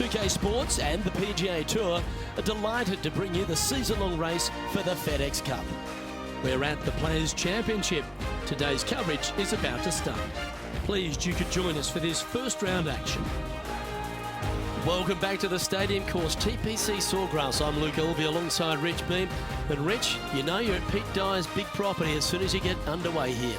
UK Sports and the PGA Tour are delighted to bring you the season-long race for the FedEx Cup. We're at the Players' Championship. Today's coverage is about to start. Pleased you could join us for this first round action. Welcome back to the stadium course, TPC Sawgrass. I'm Luke Elvey alongside Rich Beam. And Rich, you know you're at Pete Dyer's big property as soon as you get underway here.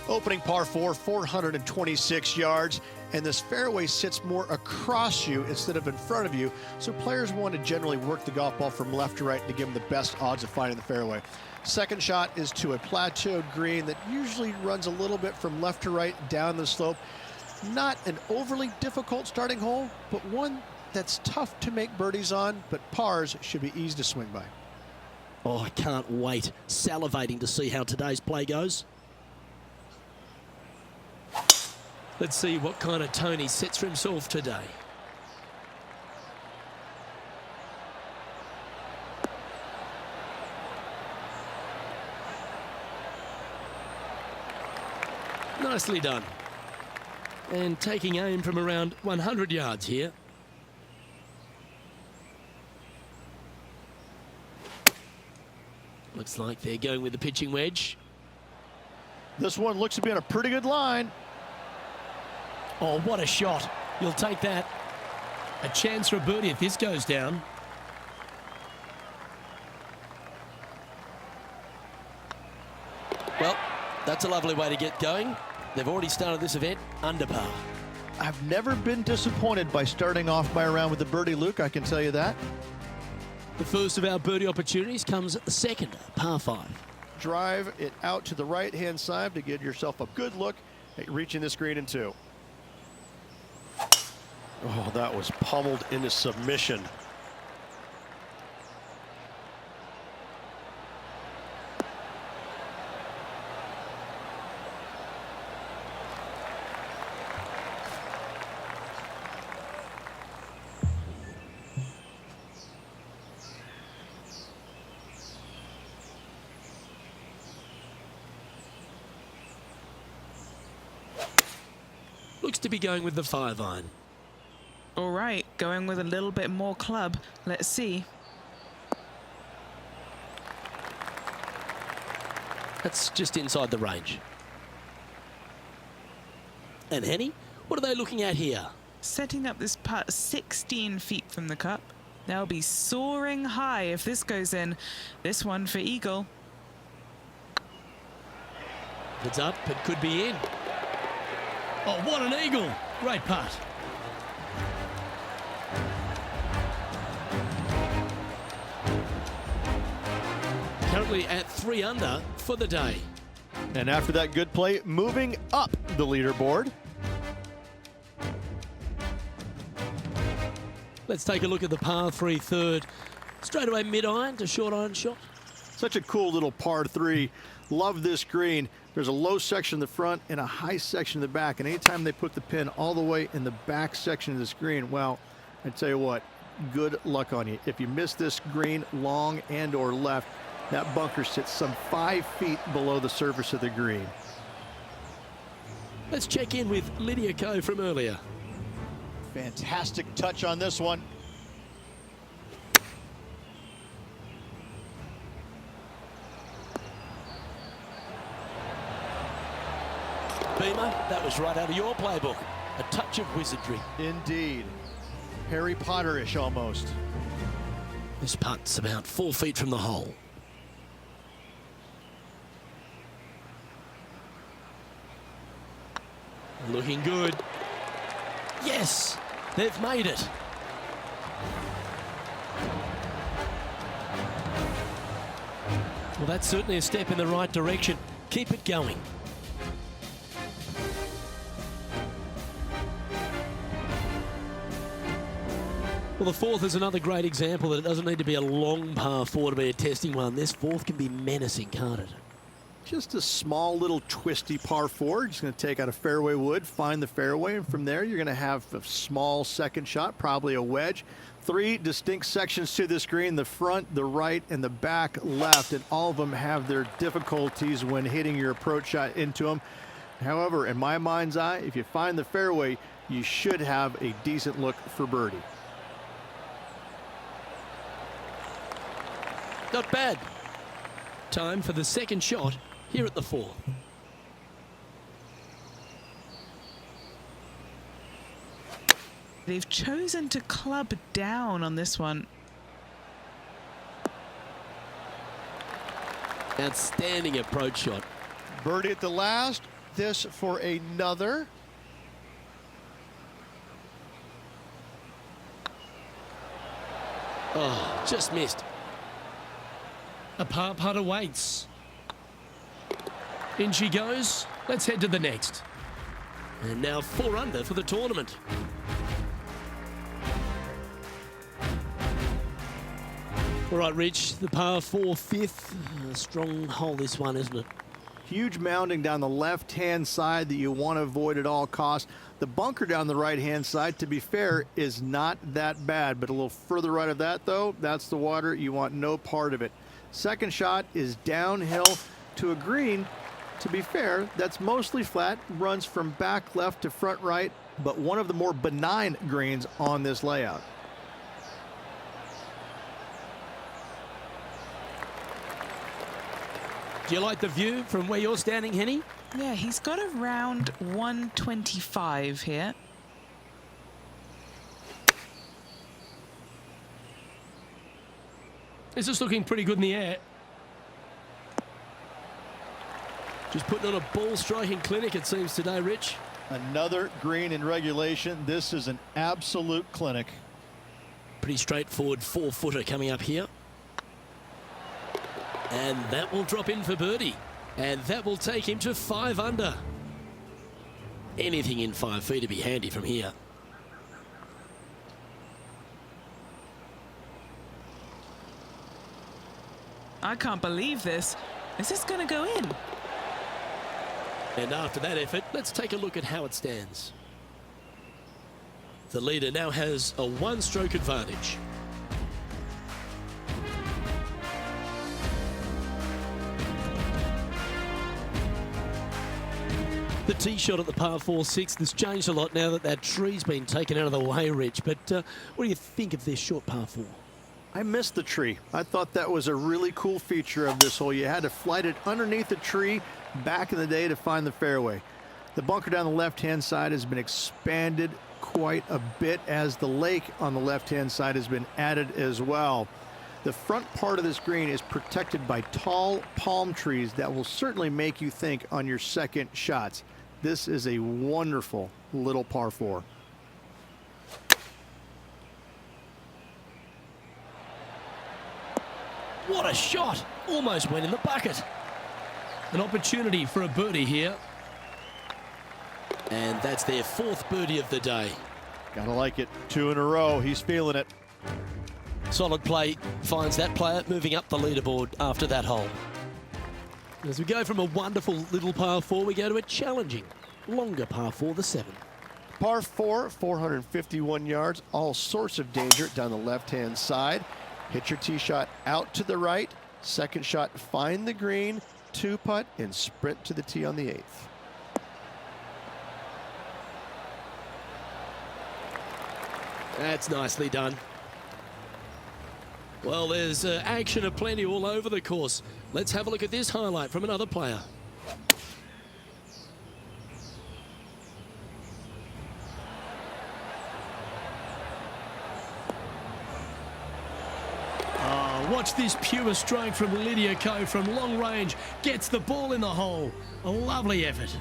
Opening par 4, 426 yards, and this fairway sits more across you instead of in front of you, so players want to generally work the golf ball from left to right to give them the best odds of finding the fairway. Second shot is to a plateaued green that usually runs a little bit from left to right down the slope. Not an overly difficult starting hole, but one that's tough to make birdies on, but pars should be easy to swing by. Oh, I can't wait. Salivating to see how today's play goes. Let's see what kind of tone he sets for himself today. Nicely done. And taking aim from around 100 yards here. Looks like they're going with the pitching wedge. This one looks to be on a pretty good line. Oh, what a shot. You'll take that. A chance for a birdie if this goes down. Well, that's a lovely way to get going. They've already started this event under par. I've never been disappointed by starting off my round with the birdie, Luke, I can tell you that. The first of our birdie opportunities comes second, par 5. Drive it out to the right-hand side to get yourself a good look at reaching this green in 2. Oh, that was pummeled into submission. Looks to be going with the 5-iron. All right, going with a little bit more club. Let's see. That's just inside the range. And Henny, what are they looking at here? Setting up this putt 16 feet from the cup. They'll be soaring high if this goes in. This one for eagle. It's up, it could be in. Oh, what an eagle. Great putt. Currently at 3 under for the day. And after that good play, moving up the leaderboard. Let's take a look at the par 3 third. Straight away mid-iron to short iron shot. Such a cool little par 3. Love this green. There's a low section in the front and a high section in the back. And anytime they put the pin all the way in the back section of this green, well, I tell you what, good luck on you. If you miss this green long and or left, that bunker sits some 5 feet below the surface of the green. Let's check in with Lydia Ko from earlier. Fantastic touch on this one. Beamer, that was right out of your playbook. A touch of wizardry. Indeed. Harry Potter-ish almost. This putt's about 4 feet from the hole. Looking good. Yes, they've made it. Well, that's certainly a step in the right direction. Keep it going. Well, the fourth is another great example that it doesn't need to be a long par 4 to be a testing one. This fourth can be menacing, can't it? Just a small little twisty par 4. Just going to take out a fairway wood, find the fairway, and from there you're going to have a small second shot, probably a wedge. 3 distinct sections to this green, the front, the right, and the back left, and all of them have their difficulties when hitting your approach shot into them. However, in my mind's eye, if you find the fairway, you should have a decent look for birdie. Not bad. Time for the second shot here at the 4. They've chosen to club down on this one. Outstanding approach shot. Birdie at the last. This for another. Oh, just missed. A par putt awaits. In she goes. Let's head to the next. And now 4 under for the tournament. All right, Rich, the par 4 5th. A strong hole this one, isn't it? Huge mounding down the left-hand side that you want to avoid at all costs. The bunker down the right-hand side, to be fair, is not that bad, but a little further right of that, though, that's the water. You want no part of it. Second shot is downhill to a green. To be fair, that's mostly flat, runs from back left to front right, but one of the more benign greens on this layout. Do you like the view from where you're standing, Henny? Yeah, he's got around 125 here. This is looking pretty good in the air. Just putting on a ball striking clinic, it seems, today, Rich. Another green in regulation. This is an absolute clinic. Pretty straightforward 4-footer coming up here. And that will drop in for birdie. And that will take him to 5 under. Anything in 5 feet to be handy from here. I can't believe this. Is this going to go in? And after that effort, let's take a look at how it stands. The leader now has a 1-stroke advantage. The tee shot at the par 4 6th has changed a lot now that that tree's been taken out of the way, Rich. But what do you think of this short par 4? I missed the tree. I thought that was a really cool feature of this hole. You had to flight it underneath the tree back in the day to find the fairway. The bunker down the left-hand side has been expanded quite a bit as the lake on the left-hand side has been added as well. The front part of this green is protected by tall palm trees that will certainly make you think on your second shots. This is a wonderful little par 4. What a shot! Almost went in the bucket. An opportunity for a birdie here. And that's their 4th birdie of the day. Gotta like it. 2 in a row. He's feeling it. Solid play finds that player moving up the leaderboard after that hole. As we go from a wonderful little par 4, we go to a challenging, longer par 4, the 7. Par 4, 451 yards. All sorts of danger down the left-hand side. Hit your tee shot out to the right. Second shot, find the green. 2-putt and sprint to the tee on the 8th. That's nicely done. Well, there's action aplenty all over the course. Let's have a look at this highlight from another player. Watch this pure stroke from Lydia Ko from long range. Gets the ball in the hole. A lovely effort.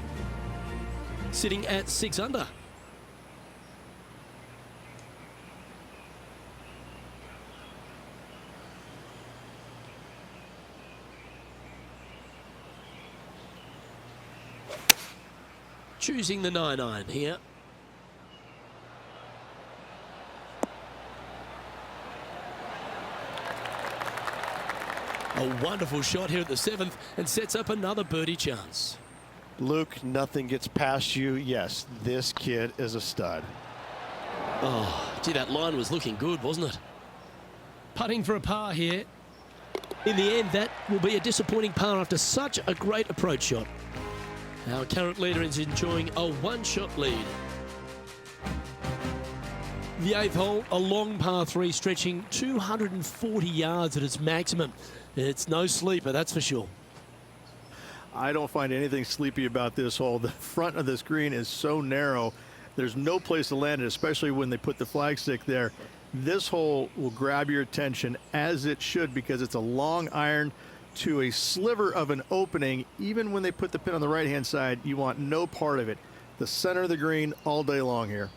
Sitting at 6 under. Choosing the 9-iron here. A wonderful shot here at the 7th and sets up another birdie chance. Luke, nothing gets past you. Yes, this kid is a stud. Oh, gee, that line was looking good, wasn't it? Putting for a par here. In the end, that will be a disappointing par after such a great approach shot. Our current leader is enjoying a 1-shot lead. The 8th hole, a long par 3 stretching 240 yards at its maximum. It's no sleeper, that's for sure. I don't find anything sleepy about this hole. The front of this green is so narrow. There's no place to land it, especially when they put the flagstick there. This hole will grab your attention, as it should, because it's a long iron to a sliver of an opening. Even when they put the pin on the right-hand side, you want no part of it. The center of the green all day long here.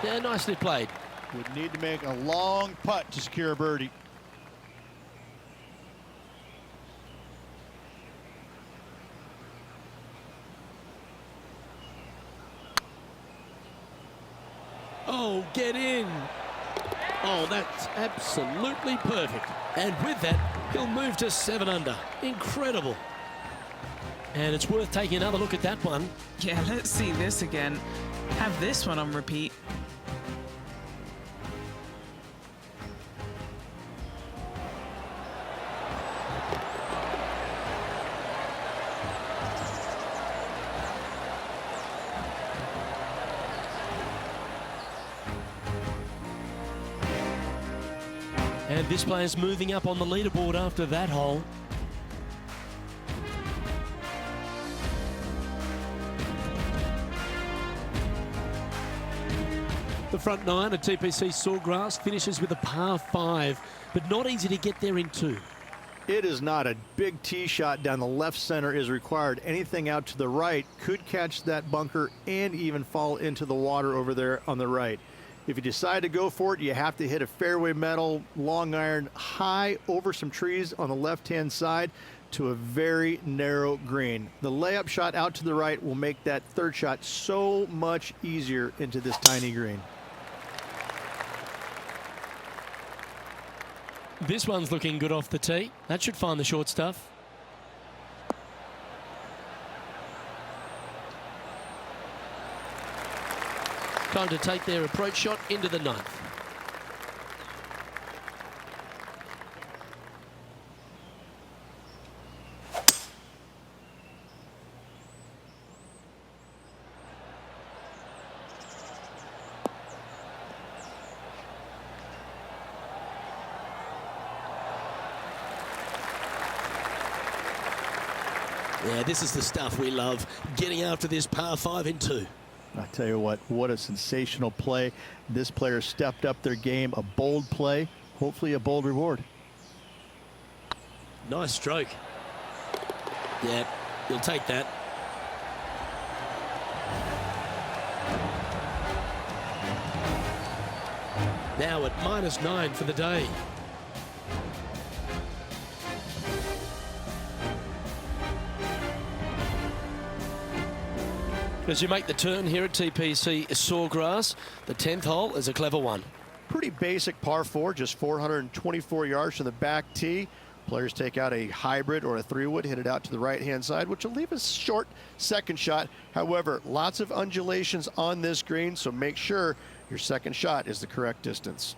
Yeah, nicely played. Would need to make a long putt to secure a birdie. Oh, get in. Oh, that's absolutely perfect. And with that, he'll move to 7 under. Incredible. And it's worth taking another look at that one. Yeah, let's see this again. Have this one on repeat. And this player's moving up on the leaderboard after that hole. The front 9 at TPC Sawgrass finishes with a par 5, but not easy to get there in 2. It is not. A big tee shot down the left center is required. Anything out to the right could catch that bunker and even fall into the water over there on the right. If you decide to go for it, you have to hit a fairway metal long iron high over some trees on the left-hand side to a very narrow green. The layup shot out to the right will make that third shot so much easier into this tiny green. This one's looking good off the tee. That should find the short stuff. Time to take their approach shot into the 9th. Yeah, this is the stuff we love, getting after this par 5 in 2. I tell you what a sensational play. This player stepped up their game. A bold play, hopefully a bold reward. Nice stroke. Yeah, you'll take that. Now at -9 for the day. As you make the turn here at TPC Sawgrass, the 10th hole is a clever one. Pretty basic par 4, just 424 yards from the back tee. Players take out a hybrid or a 3-wood, hit it out to the right-hand side, which will leave a short second shot. However, lots of undulations on this green, so make sure your second shot is the correct distance.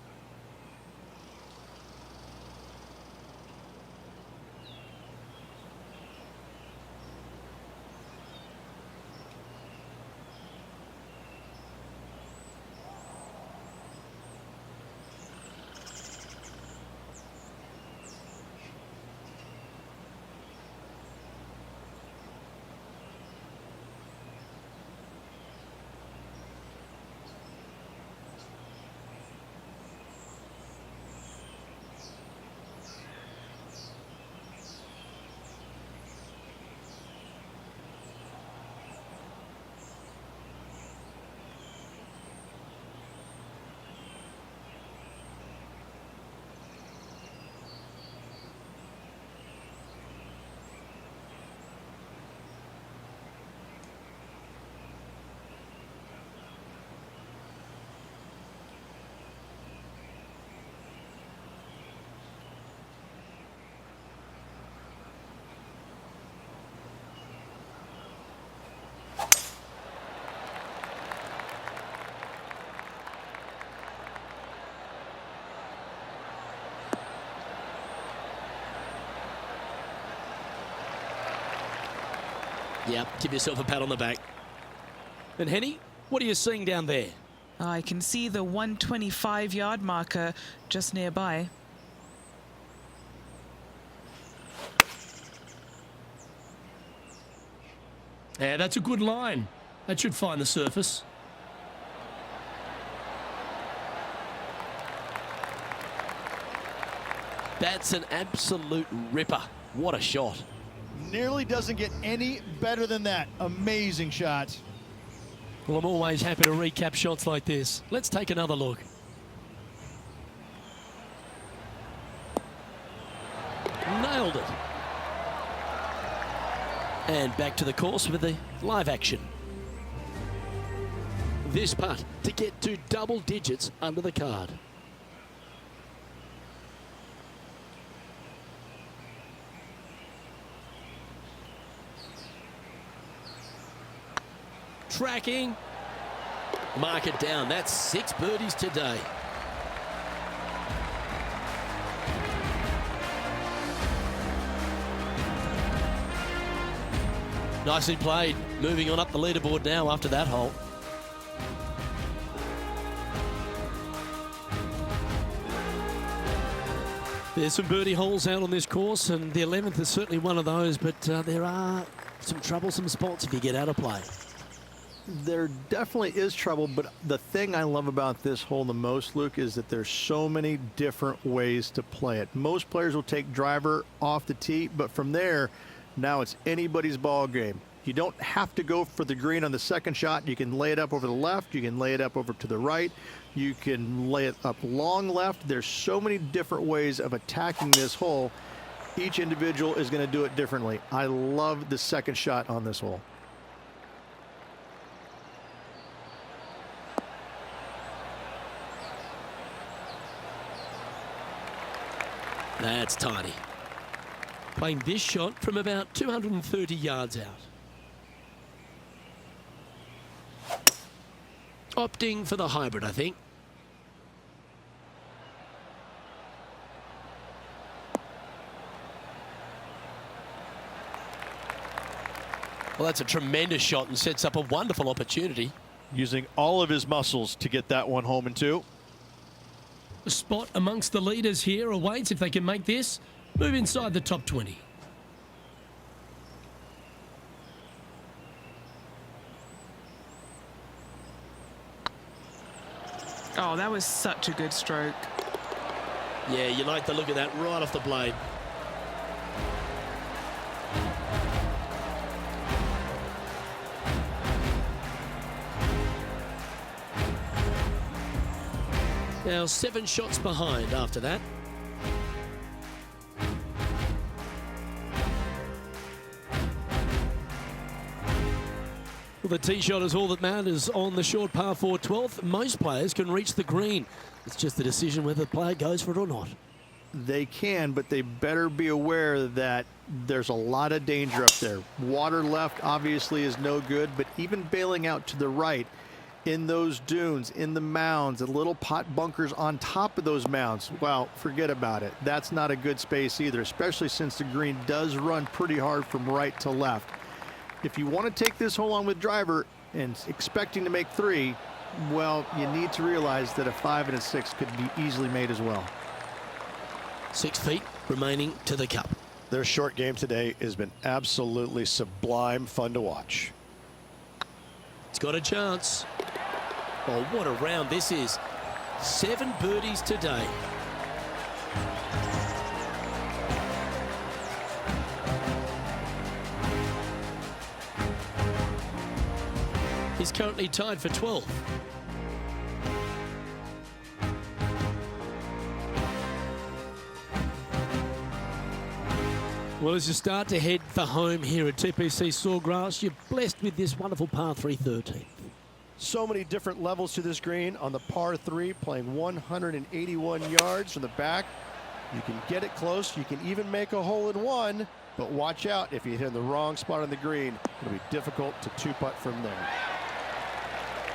Yep, give yourself a pat on the back. And Henny, what are you seeing down there? I can see the 125-yard marker just nearby. Yeah, that's a good line. That should find the surface. That's an absolute ripper. What a shot. Nearly doesn't get any better than that. Amazing shot. Well, I'm always happy to recap shots like this. Let's take another look. Nailed it. And back to the course with the live action. This putt to get to double digits under the card. Tracking. Mark it down. That's 6 birdies today. Nicely played. Moving on up the leaderboard now after that hole. There's some birdie holes out on this course, and the 11th is certainly one of those, but there are some troublesome spots if you get out of play. There definitely is trouble, but the thing I love about this hole the most, Luke, is that there's so many different ways to play it. Most players will take driver off the tee, but from there, now it's anybody's ball game. You don't have to go for the green on the second shot. You can lay it up over the left. You can lay it up over to the right. You can lay it up long left. There's so many different ways of attacking this hole. Each individual is going to do it differently. I love the second shot on this hole. That's tiny. Playing this shot from about 230 yards out. Opting for the hybrid, I think. Well, that's a tremendous shot and sets up a wonderful opportunity. Using all of his muscles to get that one home in 2. A spot amongst the leaders here awaits if they can make this. Move inside the top 20. Oh, that was such a good stroke. Yeah, you like the look of that right off the blade. Now 7 shots behind after that. Well, the tee shot is all that matters on the short par 4 12th. Most players can reach the green. It's just the decision whether the player goes for it or not. They can, but they better be aware that there's a lot of danger up there. Water left obviously is no good, but even bailing out to the right in those dunes, in the mounds, and little pot bunkers on top of those mounds, well, forget about it. That's not a good space either, especially since the green does run pretty hard from right to left. If you want to take this hole on with driver and expecting to make 3, well, you need to realize that a 5 and a 6 could be easily made as well. 6 feet remaining to the cup. Their short game today has been absolutely sublime fun to watch. It's got a chance. Oh, what a round this is. 7 birdies today. He's currently tied for 12th. Well, as you start to head for home here at TPC Sawgrass, you're blessed with this wonderful par 3 13th. So many different levels to this green. On the par 3, playing 181 yards from the back. You can get it close. You can even make a hole in one. But watch out, if you hit in the wrong spot on the green, it'll be difficult to 2-putt from there.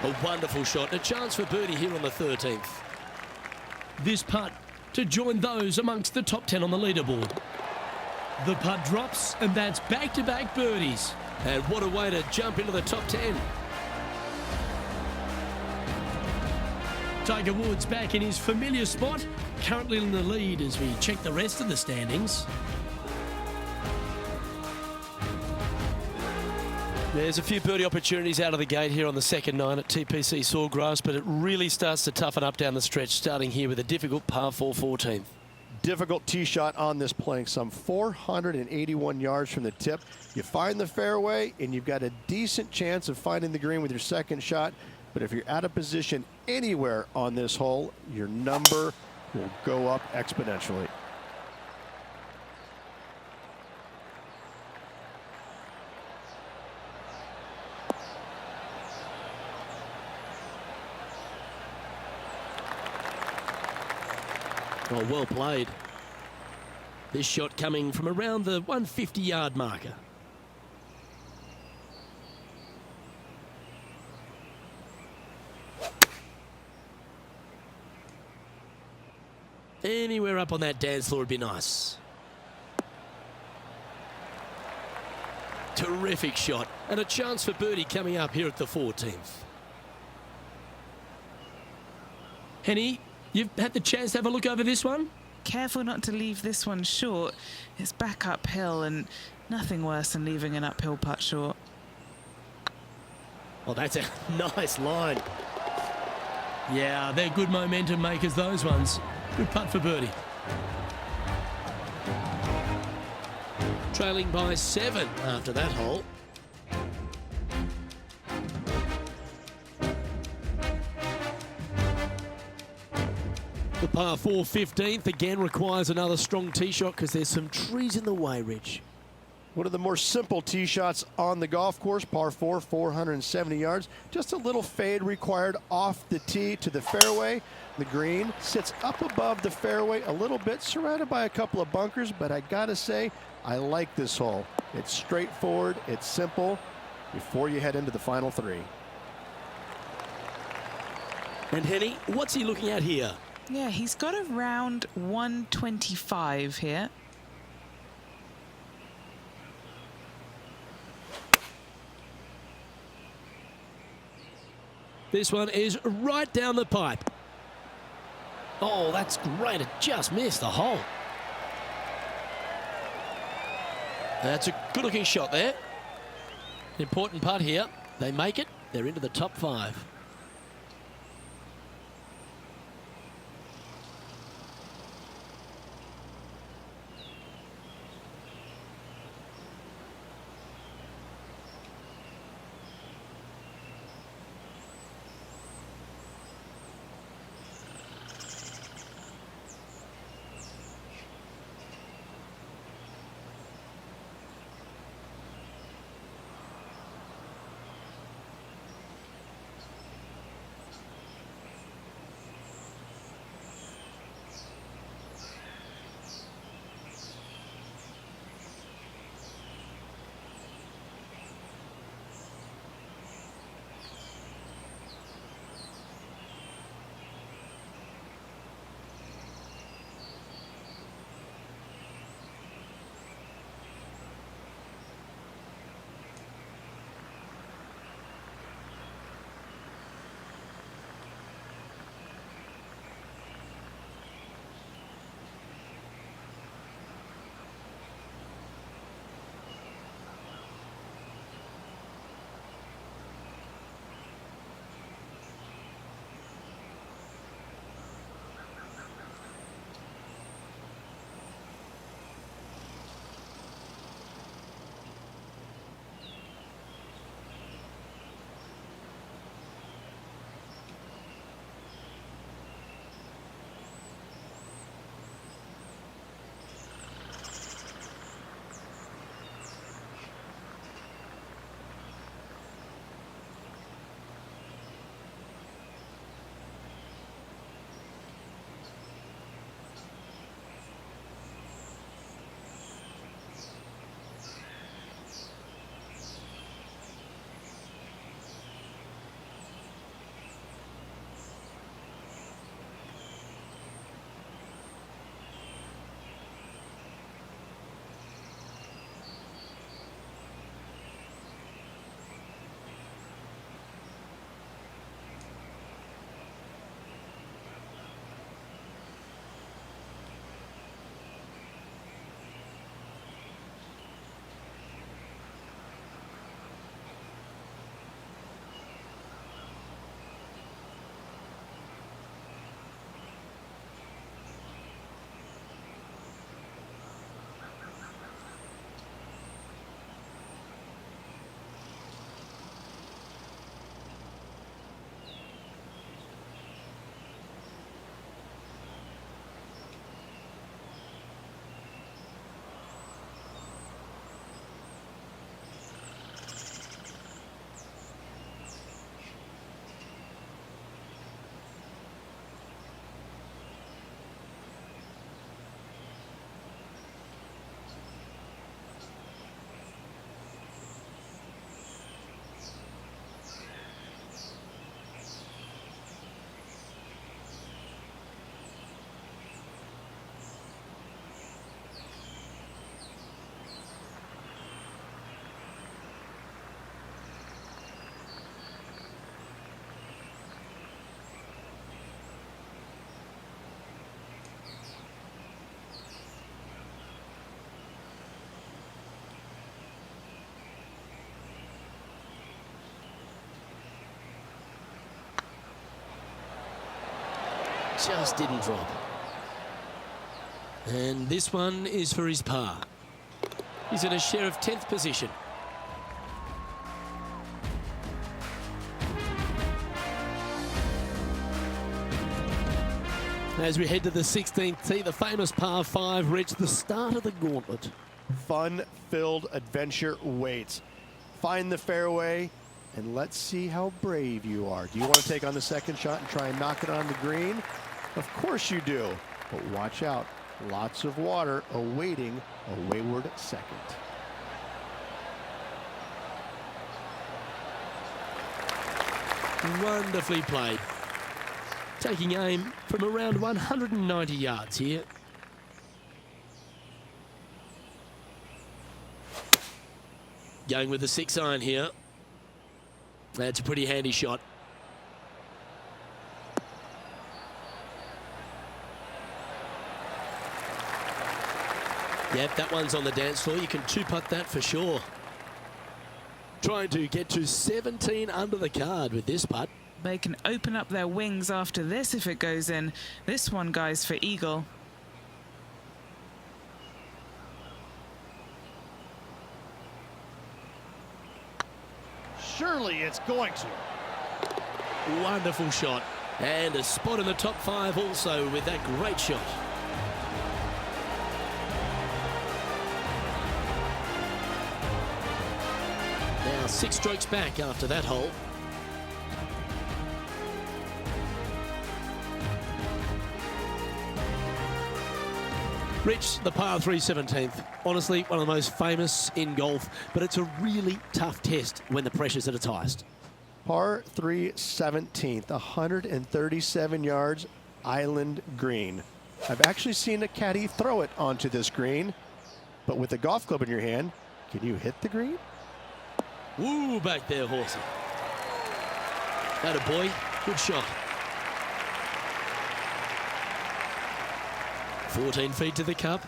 A wonderful shot. A chance for birdie here on the 13th. This putt to join those amongst the top 10 on the leaderboard. The putt drops, and that's back-to-back birdies. And what a way to jump into the top 10. Tiger Woods back in his familiar spot, currently in the lead as we check the rest of the standings. There's a few birdie opportunities out of the gate here on the second 9 at TPC Sawgrass, but it really starts to toughen up down the stretch, starting here with a difficult par 4 14th. Difficult tee shot on this, playing some 481 yards from the tip. You find the fairway, and you've got a decent chance of finding the green with your second shot. But if you're out of position anywhere on this hole, your number will go up exponentially. Oh, well played. This shot coming from around the 150-yard marker. Anywhere up on that dance floor would be nice. Terrific shot, and a chance for birdie coming up here at the 14th. Henny, you've had the chance to have a look over this one? Careful not to leave this one short. It's back uphill, and nothing worse than leaving an uphill putt short. Oh, that's a nice line. Yeah, they're good momentum makers, those ones. Good putt for birdie. Trailing by 7 after that hole. The par 4 15th again requires another strong tee shot because there's some trees in the way, Rich. One of the more simple tee shots on the golf course, par 4, 470 yards. Just a little fade required off the tee to the fairway. The green sits up above the fairway a little bit, surrounded by a couple of bunkers, but I gotta say, I like this hole. It's straightforward, it's simple, before you head into the final 3. And Henny, what's he looking at here? Yeah, he's got around 125 here. This one is right down the pipe. Oh, that's great. It just missed the hole. That's a good-looking shot there. Important putt here. They make it. They're into the top 5. just didn't drop. And this one is for his par. He's in a share of 10th position. As we head to the 16th tee, the famous par 5 reached the start of the gauntlet. Fun-filled adventure waits. Find the fairway, and let's see how brave you are. Do you want to take on the second shot and try and knock it on the green? Of course you do, but watch out. Lots of water awaiting a wayward second. Wonderfully played. Taking aim from around 190 yards here. Going with the 6-iron here. That's a pretty handy shot. Yep, that one's on the dance floor. You can two-putt that for sure. Trying to get to 17 under the card with this putt. They can open up their wings after this if it goes in. This one, guys, for eagle. Surely it's going to. Wonderful shot. And a spot in the top 5 also with that great shot. Now 6 strokes back after that hole. Rich, the par 3 17th. Honestly, one of the most famous in golf, but it's a really tough test when the pressure's at its highest. Par 3 17th, 137 yards, island green. I've actually seen a caddy throw it onto this green, but with a golf club in your hand, can you hit the green? Woo, back there, horsey. Atta boy, good shot. 14 feet to the cup.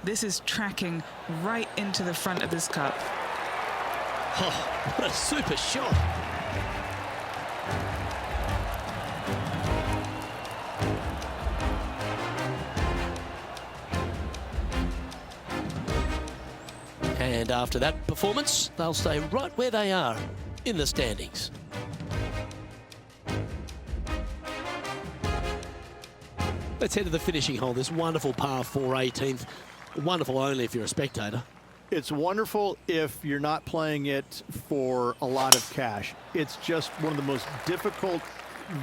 This is tracking right into the front of this cup. Oh, what a super shot. And after that performance, they'll stay right where they are in the standings. Let's head to the finishing hole. This wonderful par 4 18th. Wonderful only if you're a spectator. It's wonderful if you're not playing it for a lot of cash. It's just one of the most difficult,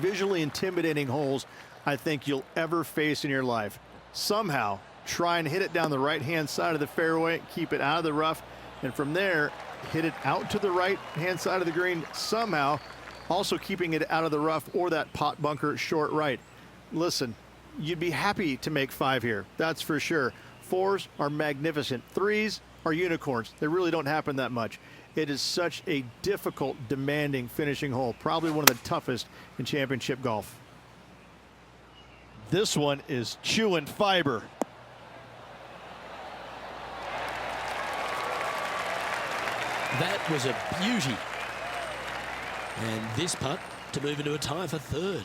visually intimidating holes I think you'll ever face in your life. Somehow, try and hit it down the right-hand side of the fairway, keep it out of the rough, and from there, hit it out to the right-hand side of the green somehow, also keeping it out of the rough or that pot bunker short right. Listen, you'd be happy to make 5 here, that's for sure. 4s are magnificent. 3s are unicorns. They really don't happen that much. It is such a difficult, demanding finishing hole. Probably one of the toughest in championship golf. This one is chewing fiber. That was a beauty. And this putt to move into a tie for 3rd.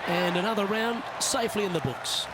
And another round safely in the books.